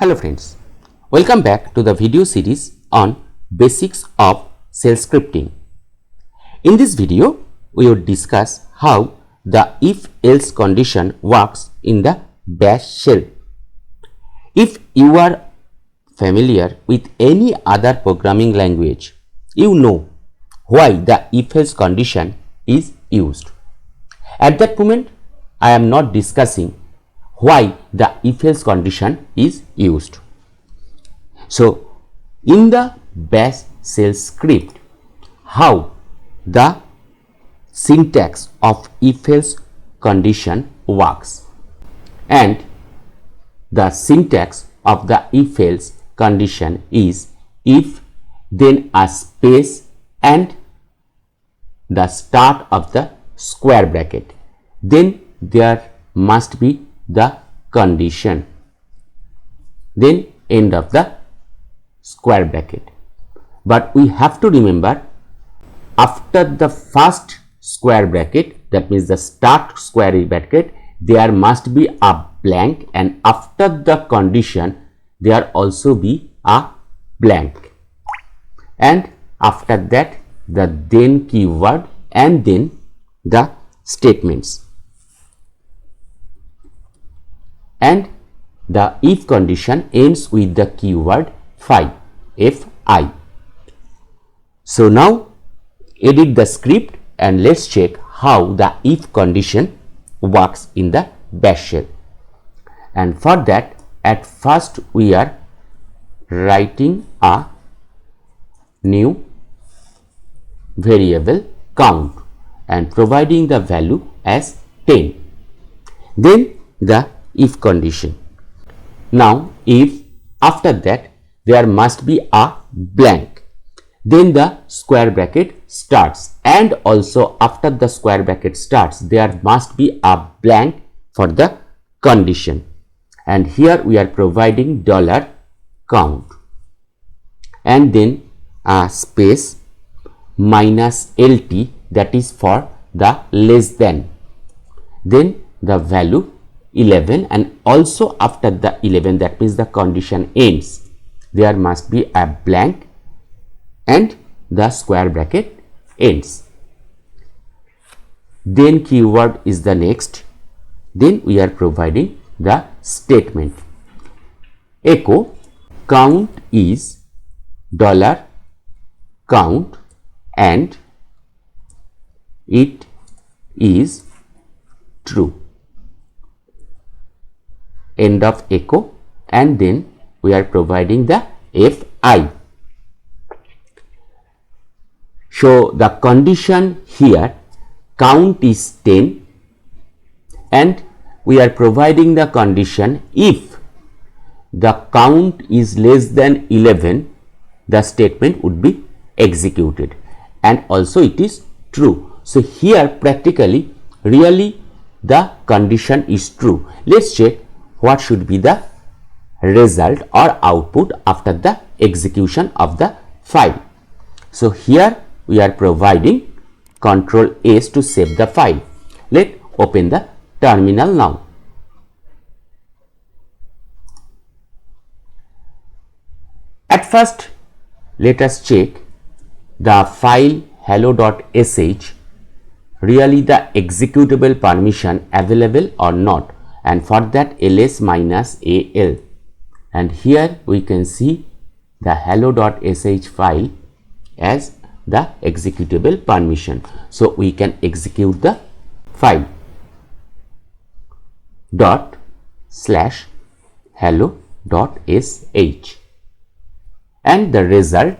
Hello friends, welcome back to the video series on basics of shell scripting. In this video, we will discuss how the if-else condition works in the bash shell. If you are familiar with any other programming language, you know why the if-else condition is used. At that moment, I am not discussing why the if-else condition is used. So, in the bash shell script, how the syntax of if-else condition works, and the syntax of the if-else condition is if, then a space and the start of the square bracket, then there must be the condition, then end of the square bracket. But we have to remember, after the first square bracket, that means the start square bracket, there must be a blank, and after the condition there also be a blank, and after that the then keyword and then the statements, and the if condition ends with the keyword fi, fi. So now edit the script and let's check how the if condition works in the bash shell. And for that, at first we are writing a new variable count and providing the value as 10. Then the if condition. Now if after that there must be a blank, then the square bracket starts, and also after the square bracket starts there must be a blank for the condition, and here we are providing $count and then a space minus LT, that is for the less than, then the value 11, and also after the 11, that means the condition ends, there must be a blank and the square bracket ends. Then keyword is the next, then we are providing the statement echo count is $count and it is true, end of echo, and then we are providing the fi. So the condition here, count is 10, and we are providing the condition if the count is less than 11, the statement would be executed, and also it is true. So here practically really the condition is true. Let's check what should be the result or output after the execution of the file. So here we are providing Ctrl S to save the file. Let's open the terminal now. At first, let us check the file hello.sh, really the executable permission available or not, and for that ls minus al, and here we can see the hello.sh file as the executable permission. So we can execute the file ./hello.sh, and the result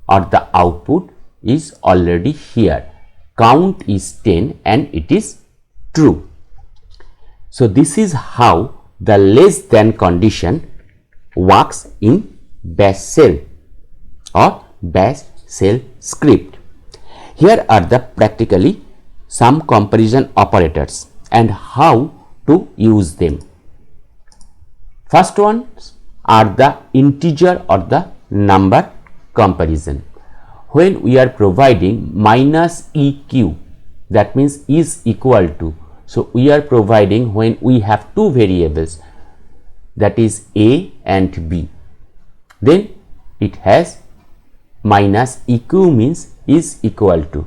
or the output is already here. Count is 10 and it is true. So this is how the less than condition works in bash shell or bash shell script. Here are the practically some comparison operators and how to use them. First ones are the integer or the number comparison. When we are providing minus eq, that means is equal to, so we are providing when we have two variables, that is A and B. Then it has minus EQ means is equal to,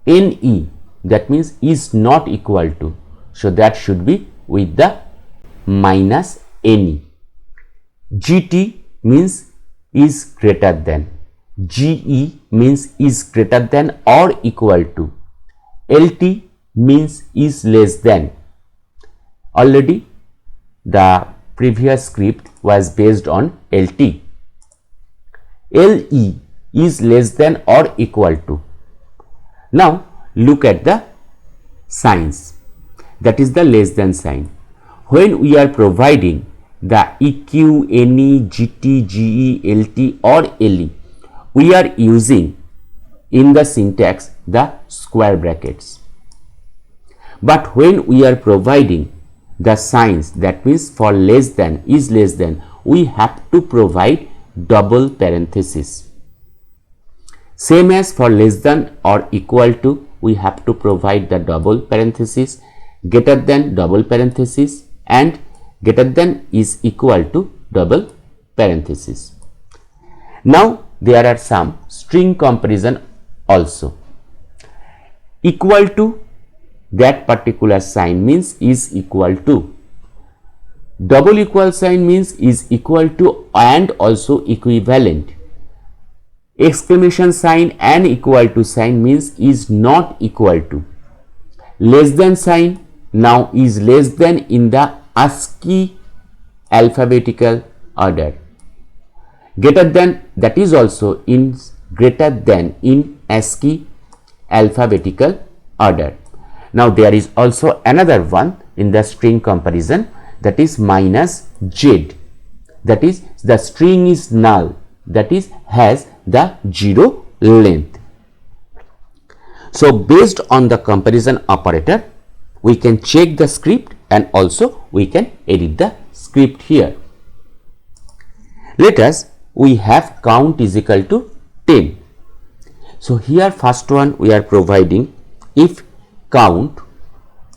NE that means is not equal to, so that should be with the minus NE. GT means is greater than, GE means is greater than or equal to, LT means is less than. Already the previous script was based on LT. LE is less than or equal to. Now look at the signs, that is the less than sign. When we are providing the EQ, NE, GT, GE, LT or LE, we are using in the syntax the square brackets. But when we are providing the signs, that means for less than, is less than, we have to provide double parenthesis. Same as for less than or equal to, we have to provide the double parenthesis, greater than double parenthesis, and greater than is equal to double parenthesis. Now there are some string comparison also. Equal to, that particular sign means is equal to. Double equal sign means is equal to and also equivalent. Exclamation sign and equal to sign means is not equal to. Less than sign now is less than in the ASCII alphabetical order. Greater than, that is also in greater than in ASCII alphabetical order. Now there is also another one in the string comparison, that is minus Z, that is the string is null, that is has the 0 length. So based on the comparison operator, we can check the script and also we can edit the script here. Let us, we have count is equal to 10. So here first one we are providing if count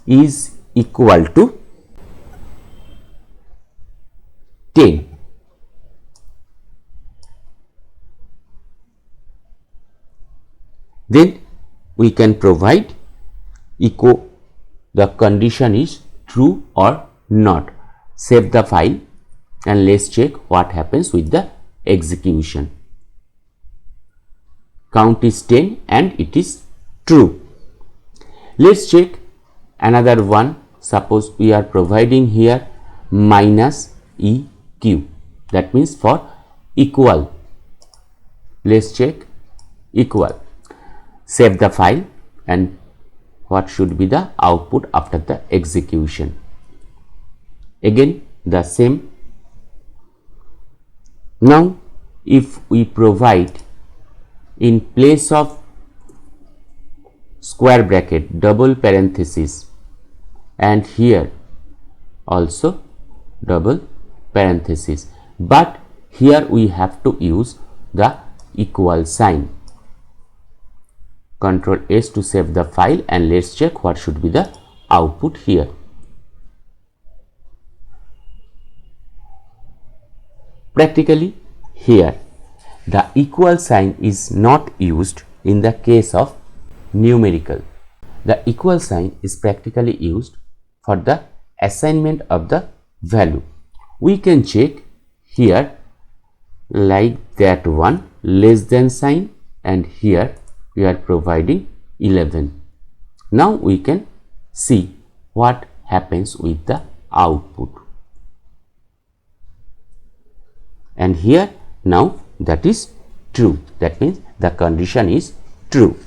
is equal to 10. Then we can provide echo, the condition is true or not. Save the file and let's check what happens with the execution. Count is 10 and it is true. Let's check another one. Suppose we are providing here minus EQ, that means for equal. Let's check equal. Save the file and what should be the output after the execution. Again the same. Now if we provide in place of square bracket double parenthesis and here also double parenthesis, but here we have to use the equal sign. Control S to save the file and let's check what should be the output here. Practically here the equal sign is not used in the case of numerical. The equal sign is practically used for the assignment of the value. We can check here like that one, less than sign, and here we are providing 11. Now we can see what happens with the output. And here now that is true, that means the condition is true.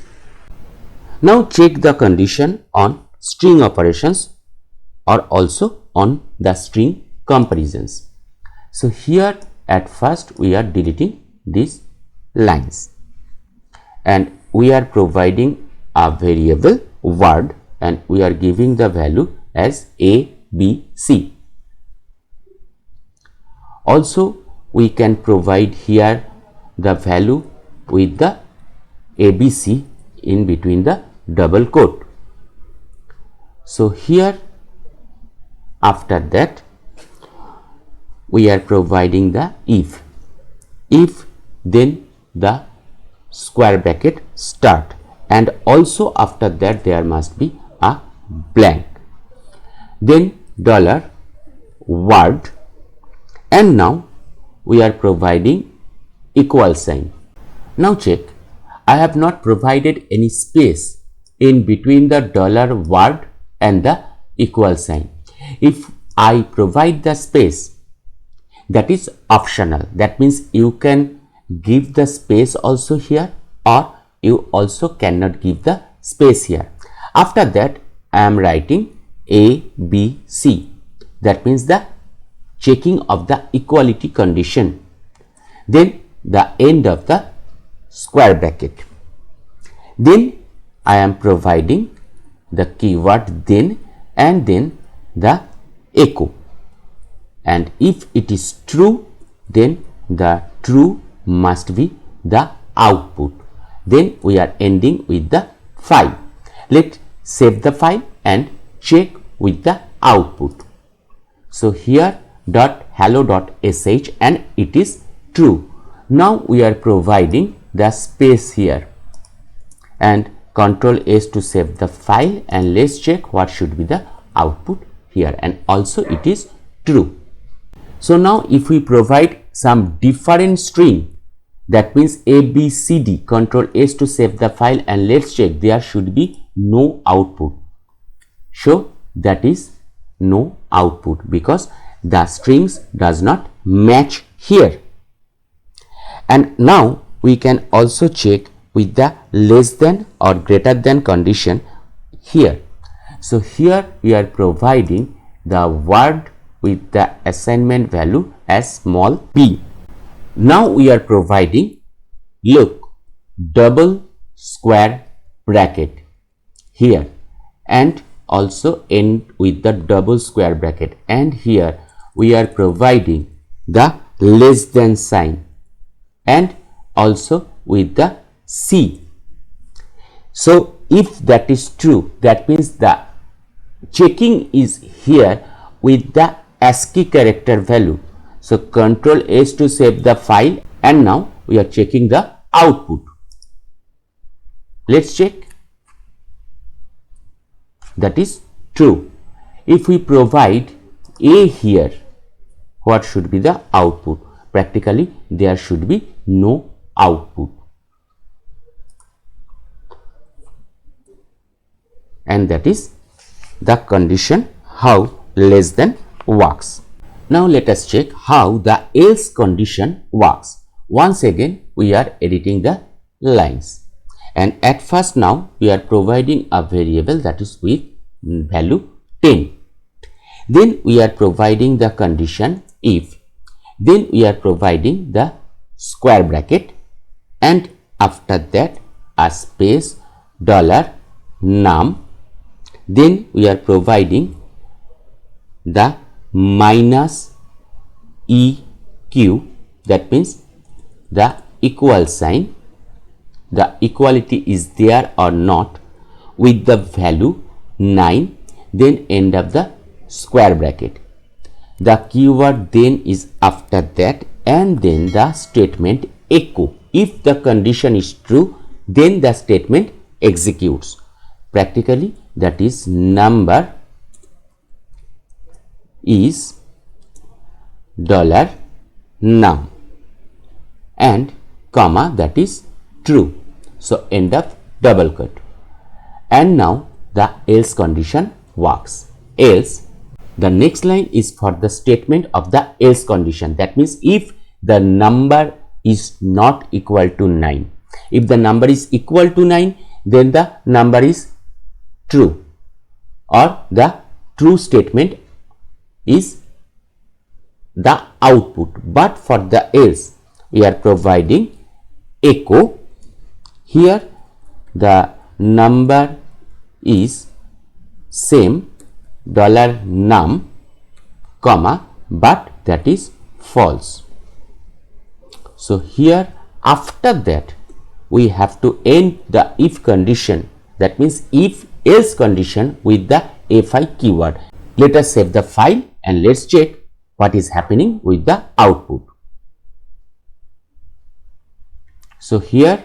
Now check the condition on string operations or also on the string comparisons. So here at first we are deleting these lines and we are providing a variable word and we are giving the value as A, B, C. Also we can provide here the value with the ABC in between the double quote. So here after that we are providing the if then the square bracket start, and also after that there must be a blank, then dollar word, and now we are providing equal sign. Now check, I have not provided any space in between the dollar word and the equal sign. If I provide the space, that is optional. That means you can give the space also here, or you also cannot give the space here. After that, I am writing A, B, C. That means the checking of the equality condition. Then the end of the square bracket. Then I am providing the keyword then, and then the echo, and if it is true, then the true must be the output. Then we are ending with the file. Let's save the file and check with the output. So here .hello.sh, and it is true. Now we are providing the space here, and Control S to save the file, and let's check what should be the output here, and also it is true. So now if we provide some different string, that means A, B, C, D, Control S to save the file, and let's check, there should be no output. So that is no output because the strings does not match here. And now we can also check with the less than or greater than condition here. So here we are providing the word with the assignment value as small p. Now we are providing, look, double square bracket here, and also end with the double square bracket, and here we are providing the less than sign, and also with the C. So if that is true, that means the checking is here with the ASCII character value. So Control S to save the file, and now we are checking the output. Let's check. That is true. If we provide A here, what should be the output? Practically there should be no output, and that is the condition how less than works. Now let us check how the else condition works. Once again we are editing the lines, and at first now we are providing a variable that is with value 10. Then we are providing the condition if, then we are providing the square bracket, and after that a space $num. Then we are providing the minus EQ, that means the equal sign, the equality is there or not, with the value 9, then end of the square bracket. The keyword then is after that, and then the statement echo. If the condition is true, then the statement executes. Practically that is number is $num, and comma, that is true. So end of double quote. And now the else condition works. Else, the next line is for the statement of the else condition. That means if the number is not equal to 9. If the number is equal to 9, then the number is true, or the true statement is the output. But for the else, we are providing echo. Here the number is same $num, comma, but that is false. So here after that we have to end the if condition, that means if else condition with the fi keyword. Let us save the file and let's check what is happening with the output. So here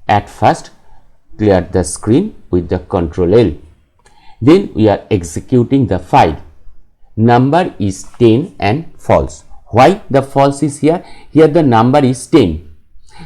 at first clear the screen with the Ctrl L. Then we are executing the file. Number is 10 and false. Why the false is here? Here the number is 10.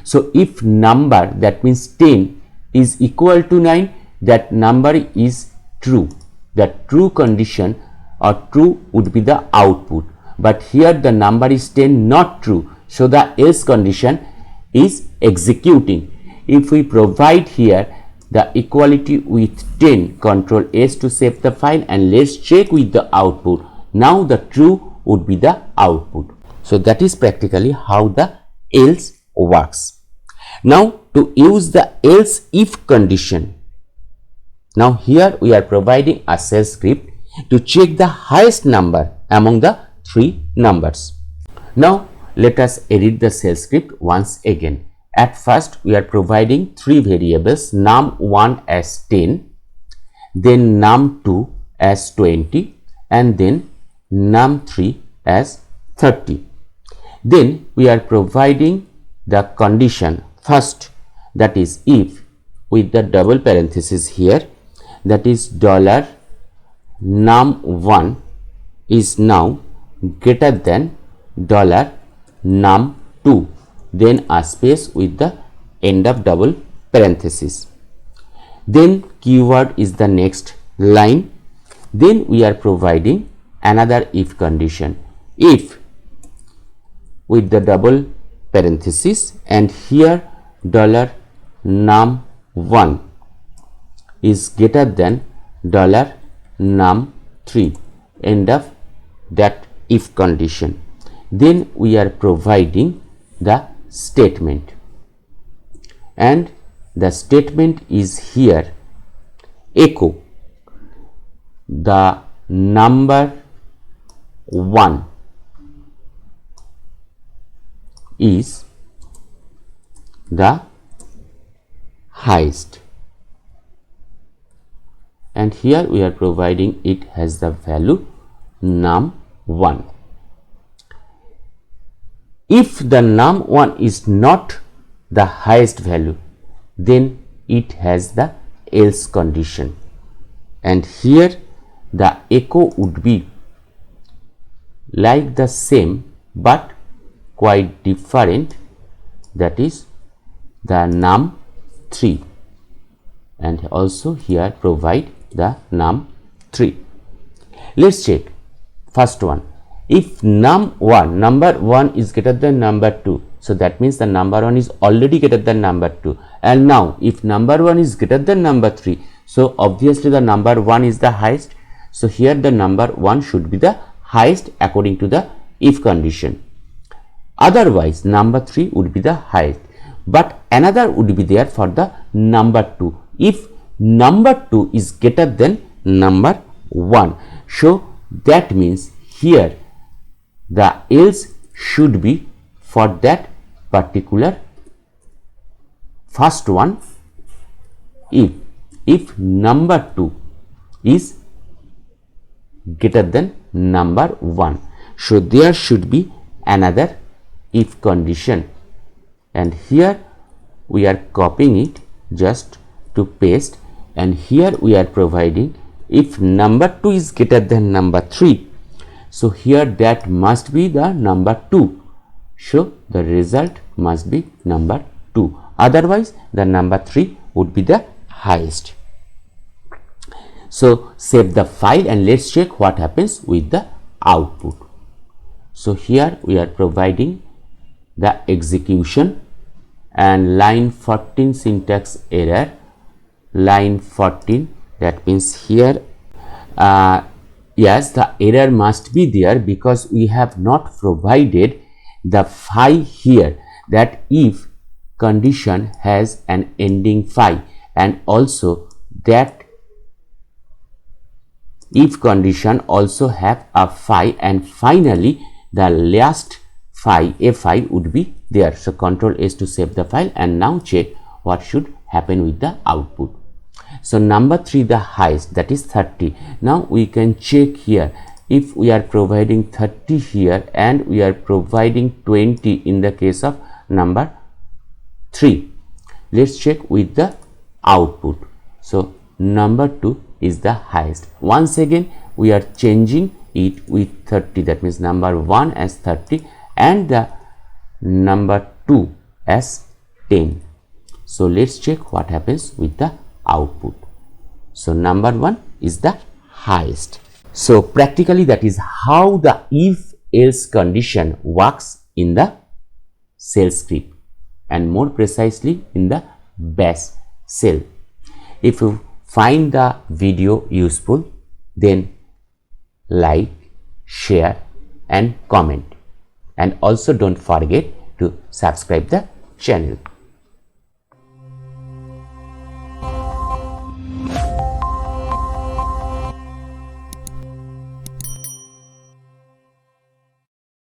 So if number, that means 10, is equal to 9, that number is true. The true condition or true would be the output. But here the number is 10 not true. So the else condition is executing. If we provide here the equality with 10, Ctrl S to save the file, and let's check with the output. Now the true would be the output. So that is practically how the else works. Now to use the else if condition. Now here we are providing a shell script to check the highest number among the three numbers. Now let us edit the shell script once again. At first we are providing three variables, num1 as 10, then num2 as 20, and then num3 as 30. Then we are providing the condition first, that is if, with the double parenthesis here, that is $num1 is now greater than $num2, then a space with the end of double parenthesis. Then keyword is the next line. Then we are providing another if condition, if, with the double parenthesis, and here $num1 is greater than $num3, end of that if condition. Then we are providing the statement, and the statement is here echo the number 1 is the highest, and here we are providing it has the value num1. If the num1 is not the highest value, then it has the else condition, and here the echo would be like the same but quite different, that is the num3, and also here provide the num3. Let's check first one. If num1, number 1 is greater than number 2, so that means the number 1 is already greater than number 2. And now if number 1 is greater than number 3, so obviously the number 1 is the highest. So here the number 1 should be the highest according to the if condition. Otherwise number 3 would be the highest, but another would be there for the number 2. If number 2 is greater than number 1, so that means here the else should be for that particular first one, if number 2 is greater than number 1. So there should be another if condition, and here we are copying it just to paste, and here we are providing if number 2 is greater than number 3. So here that must be the number 2. So the result must be number 2. Otherwise the number 3 would be the highest. So save the file and let's check what happens with the output. So here we are providing the execution, and line 14 syntax error, line 14, that means here yes, the error must be there because we have not provided the phi here, that if condition has an ending phi, and also that if condition also have a phi, and finally the last phi, a phi would be there. So Ctrl S to save the file, and now check what should happen with the output. So number 3 the highest, that is 30. Now we can check here if we are providing 30 here and we are providing 20 in the case of number 3. Let's check with the output. So number 2 is the highest. Once again we are changing it with 30, that means number 1 as 30 and the number 2 as 10. So let's check what happens with the output. So number 1 is the highest. So practically that is how the if else condition works in the shell script, and more precisely in the bash shell. If you find the video useful, then like, share and comment, and also don't forget to subscribe the channel.